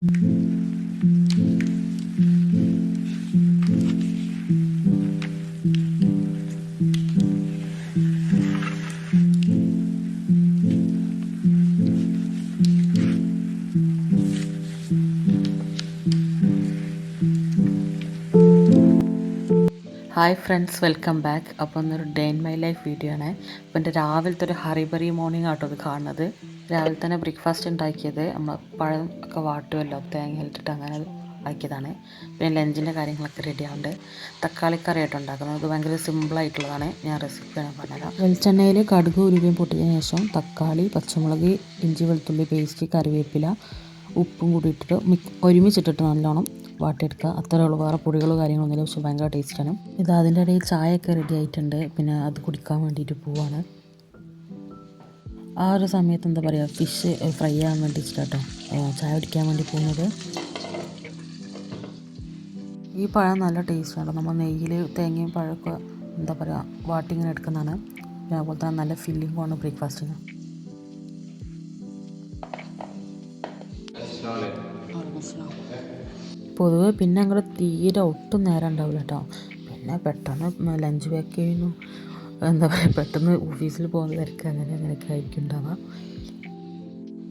Hi friends, welcome back. അപ്പോൾ ഒന്നൊരു day in my life video ആണ്. അപ്പോൾ എൻ്റെ രാവിലത്തെ ഒരു ഹറിബറി മോർണിംഗ് ആട്ടോ അത് കാണുന്നത്. രാവിലെ തന്നെ ബ്രേക്ക്ഫാസ്റ്റ് ഉണ്ടാക്കിയത് നമ്മൾ പഴം ഒക്കെ വാട്ടുമല്ലോ, തേങ്ങ ഇട്ടിട്ട് അങ്ങനെ ആക്കിയതാണ്. പിന്നെ ലഞ്ചിൻ്റെ കാര്യങ്ങളൊക്കെ റെഡി ആവുന്നുണ്ട്. തക്കാളിക്കറി ആയിട്ട് ഉണ്ടാക്കുന്നത്. അത് ഭയങ്കര സിമ്പിളായിട്ടുള്ളതാണ്. ഞാൻ റെസിപ്പിയാണ് പറഞ്ഞുതരാം. വെളിച്ചെണ്ണയിൽ കടുക് ഉലുവയും പൊട്ടിയതിന് ശേഷം തക്കാളി, പച്ചമുളക്, ഇഞ്ചി വെളുത്തുള്ളി പേസ്റ്റ്, കറിവേപ്പില, ഉപ്പും കൂടി ഇട്ടിട്ട് ഒരുമിച്ചിട്ടിട്ട് നല്ലോണം വാട്ടിയെടുക്കുക. അത്രേ ഉള്ളൂ, വേറെ പൊടികളോ കാര്യങ്ങളൊന്നുമില്ല. പക്ഷെ ഭയങ്കര ടേസ്റ്റാണ്. ഇത് അതിൻ്റെ ഇടയിൽ ചായയൊക്കെ റെഡി ആയിട്ടുണ്ട്. പിന്നെ അത് കുടിക്കാൻ വേണ്ടിയിട്ട് പോവാണ്. ആ ഒരു സമയത്ത് എന്താ പറയുക, ഫിഷ് ഫ്രൈ ചെയ്യാൻ വേണ്ടിയിട്ടാട്ടോ ചായ കുടിക്കാൻ വേണ്ടി പോകുന്നത്. ഈ പഴം നല്ല ടേസ്റ്റാണ്. നമ്മൾ നെയ്യിൽ തേങ്ങയും പഴമൊക്കെ എന്താ പറയുക വാട്ടിങ്ങനെ എടുക്കുന്നതാണ്. പിന്നെ അതുപോലെ തന്നെ നല്ല ഫില്ലിങ്ങുമാണ് ബ്രേക്ക്ഫാസ്റ്റിന്. പൊതുവെ പിന്നെ ഞങ്ങൾ തീരെ ഒട്ടും നേരം ഉണ്ടാവില്ല കേട്ടോ. പിന്നെ പെട്ടെന്ന് ലഞ്ച് പാക്ക് ചെയ്യുന്നു, എന്താ പറയുക, പെട്ടെന്ന് ഓഫീസിൽ പോകുന്ന തിരക്ക് അങ്ങനെയൊക്കെ ആയിരിക്കും ഉണ്ടാവുക.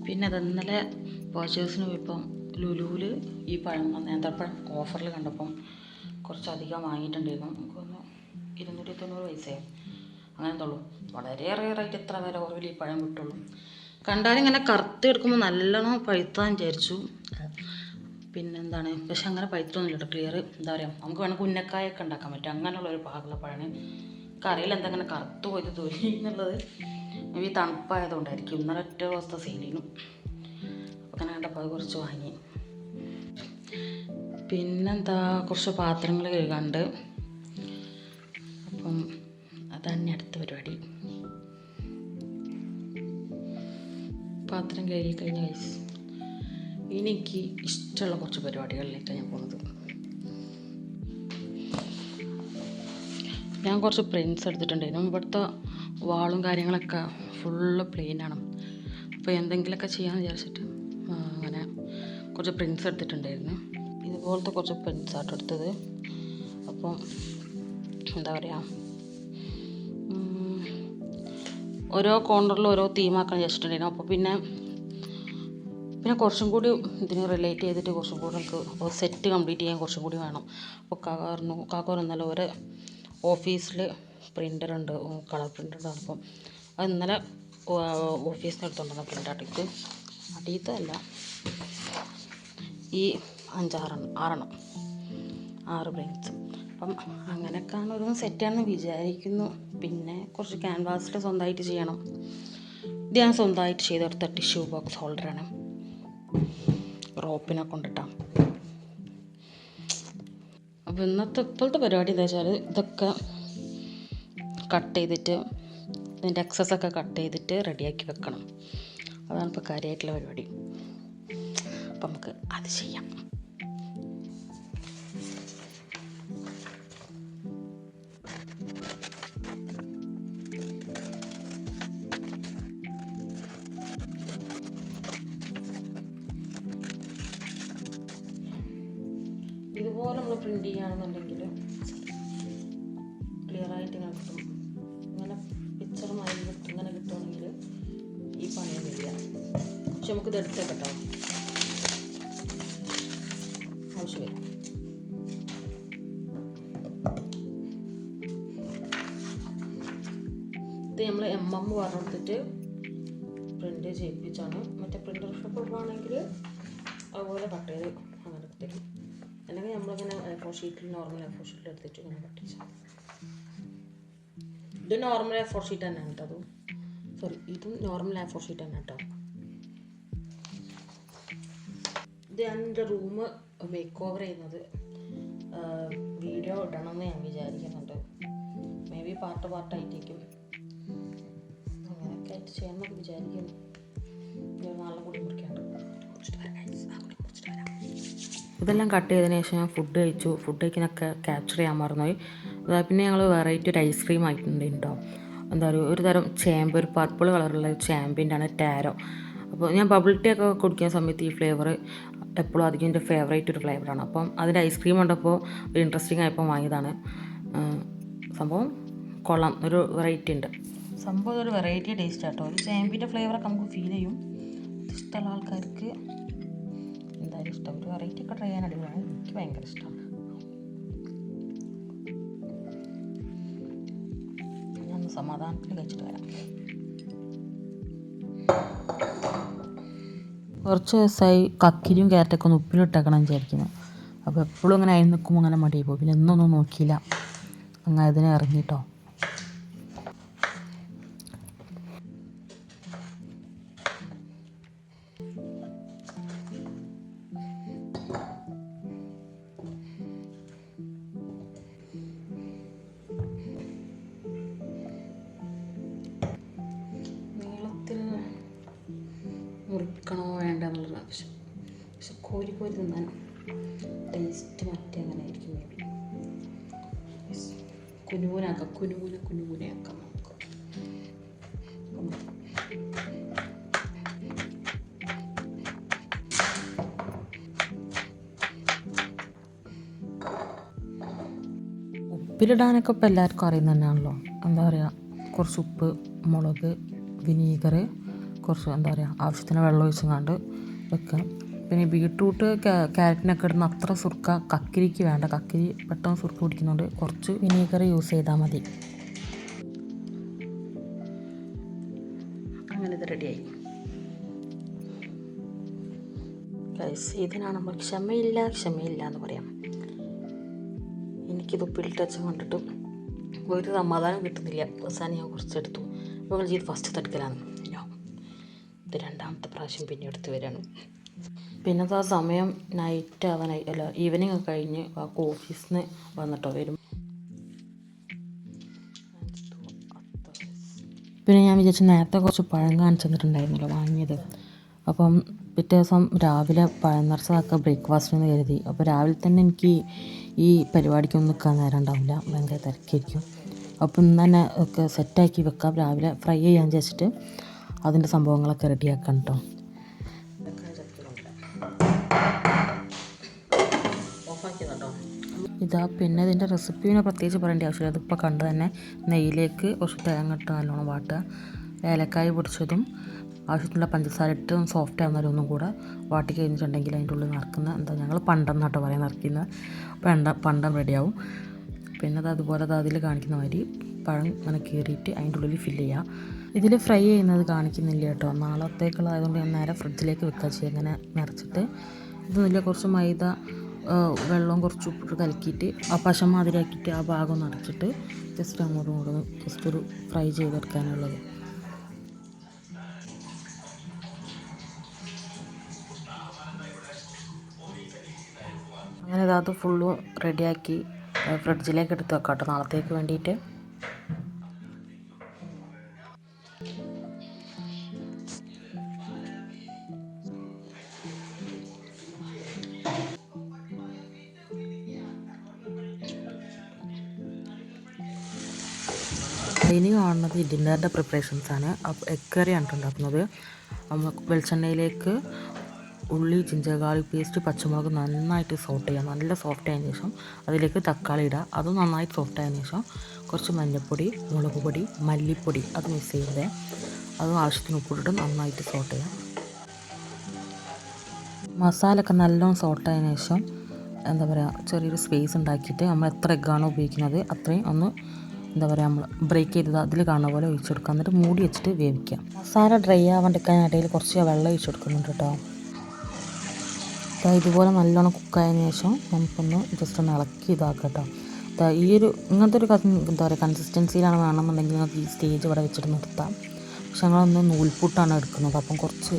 പിന്നെ അത് ഇന്നലെ പർച്ചേസിന് പോയപ്പം ലുലുവിൽ ഈ പഴം നേന്ത്രപ്പഴം ഓഫറിൽ കണ്ടപ്പം കുറച്ചധികം വാങ്ങിയിട്ടുണ്ടായിരുന്നു. നമുക്കൊന്ന് 290 പൈസയോ അങ്ങനെ എന്തോളൂ. വളരെ റെയറായിട്ട് എത്ര വില കുറവിൽ ഈ പഴം കിട്ടുള്ളൂ. കണ്ടാലിങ്ങനെ കറുത്ത് എടുക്കുമ്പോൾ നല്ലോണം പഴുത്താൻ വിചാരിച്ചു. പിന്നെന്താണ്, പക്ഷെ അങ്ങനെ പഴുത്തൊന്നുമില്ല കേട്ടോ. ക്ലിയർ എന്താ പറയുക, നമുക്ക് വേണമെങ്കിൽ ഉന്നക്കായൊക്കെ ഉണ്ടാക്കാൻ പറ്റും. അങ്ങനെയുള്ളൊരു പാകമുള്ള പഴമാണ്. കറിയിൽ എന്തെങ്കിലും കറുത്ത് പോയത് തൊലി എന്നുള്ളത് ഈ തണുപ്പായതുകൊണ്ടായിരിക്കും. ഇന്നലെ ഒറ്റ ദിവസത്തെ സെയിലിനും അങ്ങനെ കണ്ടപ്പോൾ അത് കുറച്ച് വാങ്ങി. പിന്നെന്താ, കുറച്ച് പാത്രങ്ങൾ കഴുകാണ്ട്. അപ്പം അതാണ് അടുത്ത പരിപാടി. പാത്രം കഴുകി കഴിഞ്ഞ കഴിച്ച് എനിക്ക് ഇഷ്ടമുള്ള കുറച്ച് പരിപാടികളിലേക്കാണ് ഞാൻ പോകുന്നത്. ഞാൻ കുറച്ച് പ്രിൻസ് എടുത്തിട്ടുണ്ടായിരുന്നു. ഇവിടുത്തെ വാളും കാര്യങ്ങളൊക്കെ ഫുള്ള് പ്ലെയിനാണ്. അപ്പോൾ എന്തെങ്കിലുമൊക്കെ ചെയ്യാമെന്ന് വിചാരിച്ചിട്ട് അങ്ങനെ കുറച്ച് പ്രിൻസ് എടുത്തിട്ടുണ്ടായിരുന്നു. ഇതുപോലത്തെ കുറച്ച് പ്രിൻസ് ആട്ടോ എടുത്തത്. അപ്പം എന്താ പറയുക, ഓരോ കോർണറിലും ഓരോ തീമാക്കാൻ വിചാരിച്ചിട്ടുണ്ടായിരുന്നു. അപ്പോൾ പിന്നെ കുറച്ചും കൂടി ഇതിന് റിലേറ്റ് ചെയ്തിട്ട് കുറച്ചും കൂടി നമുക്ക് സെറ്റ് കംപ്ലീറ്റ് ചെയ്യാൻ കുറച്ചും കൂടി വേണം. അപ്പോൾ കാക്ക ഇന്നലെ ഒരു ഓഫീസിൽ പ്രിൻ്ററുണ്ട്, കളർ പ്രിൻ്ററുണ്ട്. അപ്പം അത് ഇന്നലെ ഓഫീസിൽ നിന്ന് എടുത്തുകൊണ്ടുവന്ന പ്രിൻ്റാട്ടിക്ക് അടിയത്തല്ല, ഈ 6 പ്രിൻസ്. അപ്പം അങ്ങനെയൊക്കെയാണ് ഒരു സെറ്റാണെന്ന് വിചാരിക്കുന്നു. പിന്നെ കുറച്ച് ക്യാൻവാസിൽ സ്വന്തമായിട്ട് ചെയ്യണം. ഇത് ഞാൻ സ്വന്തമായിട്ട് ചെയ്തെടുത്ത ടിഷ്യൂ ബോക്സ് ഹോൾഡറാണ്, റോപ്പിനെ കൊണ്ടിട്ടാണ്. അപ്പോൾ ഇപ്പോഴത്തെ പരിപാടി എന്താ വെച്ചാൽ ഇതൊക്കെ കട്ട് ചെയ്തിട്ട് ഇതിൻ്റെ എക്സസൊക്കെ കട്ട് ചെയ്തിട്ട് റെഡിയാക്കി വെക്കണം. അതാണ് ഇപ്പോൾ കാര്യമായിട്ടുള്ള പരിപാടി. അപ്പം നമുക്ക് അത് ചെയ്യാം. ഇതുപോലെ നമ്മൾ പ്രിൻ്റ് ചെയ്യുകയാണെന്നുണ്ടെങ്കിൽ ക്ലിയറായിട്ട് ഇങ്ങനെ കിട്ടും. ഇങ്ങനെ പിക്ചറുമായി ഇങ്ങനെ കിട്ടുകയാണെങ്കിൽ ഈ പണിയും വരിക. പക്ഷെ നമുക്കിത് എടുത്തേക്കട്ടോ ആവശ്യം വരും. ഇത് നമ്മൾ പറഞ്ഞെടുത്തിട്ട് പ്രിൻ്റ് ചെയ്യിപ്പിച്ചാണ്. മറ്റേ പ്രിൻ്റർ ഷോപ്പ് ആണെങ്കിൽ അതുപോലെ കട്ട് ചെയ്ത് അങ്ങനെ തരും. അല്ലെങ്കിൽ നമ്മളിങ്ങനെ A4 ഷീറ്റിൽ നോർമൽ A4 ഷീറ്റിൽ എടുത്തിട്ട് ഇങ്ങനെ കട്ട് ചെയ്യാം. ഇത് നോർമൽ A4 ഷീറ്റ് തന്നെയാണ് കേട്ടോ. ഇതും നോർമൽ A4 ഷീറ്റ് തന്നെ കേട്ടോ. ഇത് ഞാൻ എൻ്റെ റൂം മേക്ക് ഓവർ ചെയ്യുന്നത് വീഡിയോ ഇടണമെന്ന് ഞാൻ വിചാരിക്കുന്നുണ്ട്. മേ ബി പാർട്ടായിട്ടേക്കും അങ്ങനെയൊക്കെ ആയിട്ട് ചെയ്യാമെന്നൊക്കെ വിചാരിക്കുന്നു. നാളെ കൂടി മുറിക്കാണ്ട് ഇതെല്ലാം കട്ട് ചെയ്തതിന് ശേഷം ഞാൻ ഫുഡ് കഴിച്ചു. ഫുഡ് കഴിക്കാനൊക്കെ ക്യാപ്ചർ ചെയ്യാൻ മറന്നുപോയി. പിന്നെ ഞങ്ങൾ വെറൈറ്റി ഒരു ഐസ്ക്രീം ആയിട്ടുണ്ടായിരുന്നു കേട്ടോ. എന്താ പറയുക, ഒരു തരം ചേമ്പ്, ഒരു പർപ്പിൾ കളറുള്ള ചേമ്പിൻ്റെ ആണ് ടാരോ. അപ്പോൾ ഞാൻ ബബിൾ ടീ ഒക്കെ കുടിക്കുന്ന സമയത്ത് ഈ ഫ്ലേവർ എപ്പോഴും അധികം എൻ്റെ ഫേവറേറ്റ് ഒരു ഫ്ലേവറാണ്. അപ്പം അതിൻ്റെ ഐസ്ക്രീം കണ്ടപ്പോൾ ഒരു ഇൻട്രസ്റ്റിംഗ് ആയപ്പോൾ വാങ്ങിയതാണ്. സംഭവം കൊള്ളാം, ഒരു വെറൈറ്റി ഉണ്ട്. സംഭവം ഒരു വെറൈറ്റി ടേസ്റ്റ് ആട്ടോ. ഒരു ചേമ്പിൻ്റെ ഫ്ലേവറൊക്കെ നമുക്ക് ഫീൽ ചെയ്യും. ഇഷ്ടമുള്ള ആൾക്കാർക്ക് എന്തായാലും ഇഷ്ടം. ഒരു വെറൈറ്റി ഒക്കെ ട്രൈ ചെയ്യാൻ അടിപൊളിയാണ്. എനിക്ക് ഭയങ്കര ഇഷ്ടമാണ്. ഞാൻ സമാധാനത്തിൽ കഴിച്ചിട്ട് വരാം. കുറച്ച് ദിവസമായി കക്കിരിയും ക്യാരറ്റൊക്കെ ഒന്ന് ഉപ്പിലിട്ടേക്കണം വിചാരിക്കുന്നത്. അപ്പോൾ എപ്പോഴും അങ്ങനെ അരി നിൽക്കുമ്പോൾ അങ്ങനെ മടിയായി പോകും. പിന്നെ എന്നൊന്നും നോക്കിയില്ല, അങ്ങനെ അതിനെ ഇറങ്ങിട്ടോ. മുറിക്കണോ വേണ്ട എന്നുള്ളത് ആവശ്യം. പക്ഷെ കോരി കോരി തിന്നാൻ ടേസ്റ്റ് മറ്റേ അങ്ങനെ ആയിരിക്കും. മേ ബി കുനുകുനാക്കാം നമുക്ക്. ഉപ്പിലിടാനൊക്കെ ഇപ്പോൾ എല്ലാവർക്കും അറിയുന്നത് തന്നെയാണല്ലോ. എന്താ പറയുക, കുറച്ച് ഉപ്പ്, മുളക്, വിനീഗർ, കുറച്ച് എന്താ പറയുക ആവശ്യത്തിന് വെള്ളം ഒഴിച്ചങ്ങാണ്ട് വെക്കാം. പിന്നെ ബീട്രൂട്ട് ക്യാരറ്റിനൊക്കെ ഇടുന്ന അത്ര സുർക്ക കക്കിരിക്ക് വേണ്ട. കക്കിരി പെട്ടെന്ന് സുർക്ക കുടിക്കുന്നുണ്ട്, കുറച്ച് വിനീഗർ യൂസ് ചെയ്താൽ മതി. അങ്ങനെ ഇത് റെഡിയായി. ഇതിനാണ് നമ്മൾ ക്ഷമയില്ല എന്ന് പറയാം. എനിക്കിത് ഉപ്പിലിട്ട് വെച്ച് കണ്ടിട്ടും ഒരു സമാധാനം കിട്ടുന്നില്ല. അവസാനം ഞാൻ കുറച്ചെടുത്തു. നമ്മൾ ചെയ്ത് ഫസ്റ്റ് തടുക്കലാണ്. ഇത് രണ്ടാമത്തെ പ്രാവശ്യം പിന്നെ എടുത്ത് വരികയാണ്. പിന്നെ ആ സമയം നൈറ്റ് ആവാനായി, അല്ല ഈവനിങ് ഒക്കെ കഴിഞ്ഞ് ഓഫീസിൽ നിന്ന് വന്നിട്ടോ വരും. പിന്നെ ഞാൻ വിചാരിച്ചു നേരത്തെ കുറച്ച് പഴം കാണിച്ചു തന്നിട്ടുണ്ടായിരുന്നല്ലോ വാങ്ങിയത്. അപ്പം പിറ്റേ ദിവസം രാവിലെ പഴം നിറച്ചതൊക്കെ ബ്രേക്ക്ഫാസ്റ്റിന് കരുതി. അപ്പോൾ രാവിലെ തന്നെ എനിക്ക് ഈ പരിപാടിക്കൊന്നും നിൽക്കാൻ നേരം ഉണ്ടാവില്ല, ഭയങ്കര തിരക്കായിരിക്കും. അപ്പം ഇന്ന് തന്നെ ഒക്കെ സെറ്റാക്കി വെക്കാം, രാവിലെ ഫ്രൈ ചെയ്യാൻ വിചാരിച്ചിട്ട് അതിൻ്റെ സംഭവങ്ങളൊക്കെ റെഡിയാക്കാം കേട്ടോ. ഇതാ പിന്നെ ഇതിൻ്റെ റെസിപ്പീനെ പ്രത്യേകിച്ച് പറയേണ്ട ആവശ്യമില്ല. അതിപ്പോൾ കണ്ട് തന്നെ നെയ്യിലേക്ക് കുറച്ച് തേങ്ങ ഇട്ട് നല്ലോണം വാട്ടുക, ഏലക്കായ പൊടിച്ചതും ആവശ്യത്തിനുള്ള പഞ്ചസാര ഇട്ട് സോഫ്റ്റ് ആവുന്നവരൊന്നും കൂടെ വാട്ടി കഴിഞ്ഞിട്ടുണ്ടെങ്കിൽ അതിൻ്റെ ഉള്ളിൽ നിറക്കുന്ന എന്താ ഞങ്ങൾ പണ്ടം എന്നാട്ടോ പറയാൻ നിറയ്ക്കുന്ന പണ്ടം റെഡിയാവും. പിന്നെ അതുപോലെ അതിൽ കാണിക്കുന്ന മാതിരി പഴം അങ്ങനെ കീറിയിട്ട് അതിൻ്റെ ഉള്ളിൽ ഫില്ല് ചെയ്യുക. ഇതിൽ ഫ്രൈ ചെയ്യുന്നത് കാണിക്കുന്നില്ല കേട്ടോ, നാളത്തേക്കുള്ളതായതുകൊണ്ട് ഞാൻ നേരെ ഫ്രിഡ്ജിലേക്ക് വെക്കുക ചെയ്യുക. അങ്ങനെ നിറച്ചിട്ട് ഇതൊന്നുമില്ല, കുറച്ച് മൈദ വെള്ളം കുറച്ച് ഉപ്പിട്ട് കലക്കിയിട്ട് ആ പശ മാതിരിയാക്കിയിട്ട് ആ ഭാഗം നിറച്ചിട്ട് ജസ്റ്റ് അങ്ങോട്ടും ഇങ്ങോട്ടും ജസ്റ്റ് ഒരു ഫ്രൈ ചെയ്തെടുക്കാനുള്ളത്. അങ്ങനെ അത് ഫുള്ളും റെഡിയാക്കി ഫ്രിഡ്ജിലേക്ക് എടുത്ത് വെക്കാം കേട്ടോ നാളത്തേക്ക് വേണ്ടിയിട്ട്. ഇനി കാണുന്നത് ഡിന്നറിൻ്റെ പ്രിപ്പറേഷൻസാണ്. അപ്പോൾ എഗ് കറിയാണ് ഉണ്ടാക്കുന്നത്. നമ്മൾ വെളിച്ചെണ്ണയിലേക്ക് ഉള്ളി, ജിഞ്ചർ ഗാർലിക് പേസ്റ്റ്, പച്ചമുളക് നന്നായിട്ട് സോട്ട് ചെയ്യുക. നല്ല സോഫ്റ്റ് ആയതിനു ശേഷം അതിലേക്ക് തക്കാളി ഇടുക. അത് നന്നായിട്ട് സോഫ്റ്റ് ആയതിനു ശേഷം കുറച്ച് മഞ്ഞൾപ്പൊടി, മുളക് പൊടി, മല്ലിപ്പൊടി അത് മിക്സ് ചെയ്തത്, അതും ആവശ്യത്തിന് ഉപ്പിട്ടിട്ട് നന്നായിട്ട് സോട്ട് ചെയ്യുക. മസാലയൊക്കെ നല്ലോണം സോട്ടായതിനു ശേഷം എന്താ പറയുക ചെറിയൊരു സ്പേസ് ഉണ്ടാക്കിയിട്ട് നമ്മൾ എത്ര എഗ്ഗാണോ ഉപയോഗിക്കുന്നത് അത്രയും ഒന്ന് എന്താ പറയുക നമ്മൾ ബ്രേക്ക് ചെയ്തത് അതിൽ കാണുന്ന പോലെ ഒഴിച്ചു കൊടുക്കുക. എന്നിട്ട് മൂടി വെച്ചിട്ട് വേവിക്കുക. മസാല ഡ്രൈ ആവാണ്ടിരിക്കാൻ ഇടയിൽ കുറച്ച് വെള്ളം ഒഴിച്ചു കൊടുക്കുന്നുണ്ട് കേട്ടോ. ഇതുപോലെ നല്ലോണം കുക്കായതിനു ശേഷം നമുക്കൊന്ന് ജസ്റ്റ് ഒന്ന് ഇളക്കി ഇതാക്കുക കേട്ടോ. ഈ ഒരു ഇങ്ങനത്തെ ഒരു എന്താ പറയുക കൺസിസ്റ്റൻസിയിലാണ് വേണമെന്നുണ്ടെങ്കിൽ നിങ്ങൾക്ക് ഈ സ്റ്റേജ് ഇവിടെ വെച്ചിട്ട് നിർത്താം. പക്ഷെ ഞങ്ങളൊന്ന് നൂൽപുട്ടാണ് എടുക്കുന്നത്, അപ്പം കുറച്ച്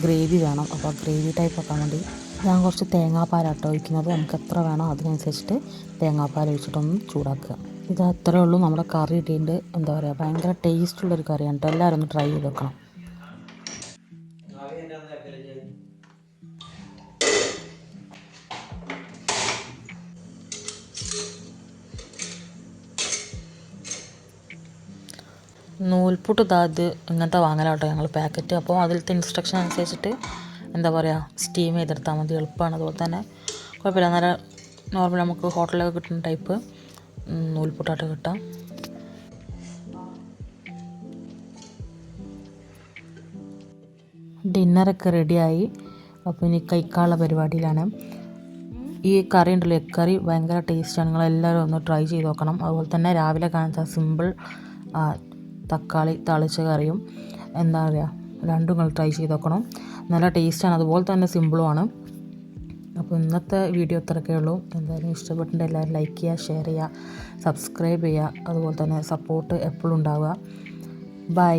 ഗ്രേവി വേണം. അപ്പോൾ ഗ്രേവി ടൈപ്പ് ആക്കാൻ വേണ്ടി ഞാൻ കുറച്ച് തേങ്ങാപ്പാലാട്ടോ ഒഴിക്കുന്നത്. നമുക്ക് എത്ര വേണോ അതിനനുസരിച്ചിട്ട് തേങ്ങാപ്പാൽ ഒഴിച്ചിട്ടൊന്ന് ചൂടാക്കുക. ഇത് അത്രേ ഉള്ളൂ. നമ്മുടെ കറി ഇട്ടിട്ടുണ്ട്. എന്താ പറയുക ഭയങ്കര ടേസ്റ്റുള്ളൊരു കറിയാണ് കേട്ടോ. എല്ലാവരും ഒന്ന് ട്രൈ ചെയ്ത് വെക്കണം. നൂൽപുട്ട് ഇത് ഇങ്ങനത്തെ വാങ്ങലാട്ടോ ഞങ്ങൾ പാക്കറ്റ്. അപ്പോൾ അതിലത്തെ ഇൻസ്ട്രക്ഷൻ അനുസരിച്ചിട്ട് എന്താ പറയുക, സ്റ്റീം ചെയ്തെടുത്താൽ മതി, എളുപ്പമാണ്. അതുപോലെ തന്നെ കുഴപ്പമില്ല, നല്ല നോർമൽ നമുക്ക് ഹോട്ടലിലൊക്കെ കിട്ടുന്ന ടൈപ്പ് നൂൽപുട്ടായിട്ട് കിട്ടാം. ഡിന്നറൊക്കെ റെഡിയായി. അപ്പോൾ ഇനി കഴിക്കാനുള്ള പരിപാടിയിലാണ്. ഈ കറി ഉണ്ടല്ലോ, എഗ് കറി ഭയങ്കര ടേസ്റ്റാണ്. നിങ്ങളെല്ലാവരും ഒന്ന് ട്രൈ ചെയ്ത് നോക്കണം. അതുപോലെ തന്നെ രാവിലെ കാണിച്ച സിമ്പിൾ തക്കാളി താളിച്ച കറിയും എന്താ പറയുക, രണ്ടും നിങ്ങൾ ട്രൈ ചെയ്ത് നോക്കണം. നല്ല ടേസ്റ്റാണ്, അതുപോലെ തന്നെ സിമ്പിളുമാണ്. അപ്പോൾ ഇന്നത്തെ വീഡിയോ ഇത്രയൊക്കെ ഉള്ളൂ. എന്തായാലും ഇഷ്ടപ്പെട്ടിട്ട് എല്ലാവരും ലൈക്ക് ചെയ്യുക, ഷെയർ ചെയ്യുക, സബ്സ്ക്രൈബ് ചെയ്യുക. അതുപോലെ തന്നെ സപ്പോർട്ട് എപ്പോഴും ഉണ്ടാവുക. ബൈ.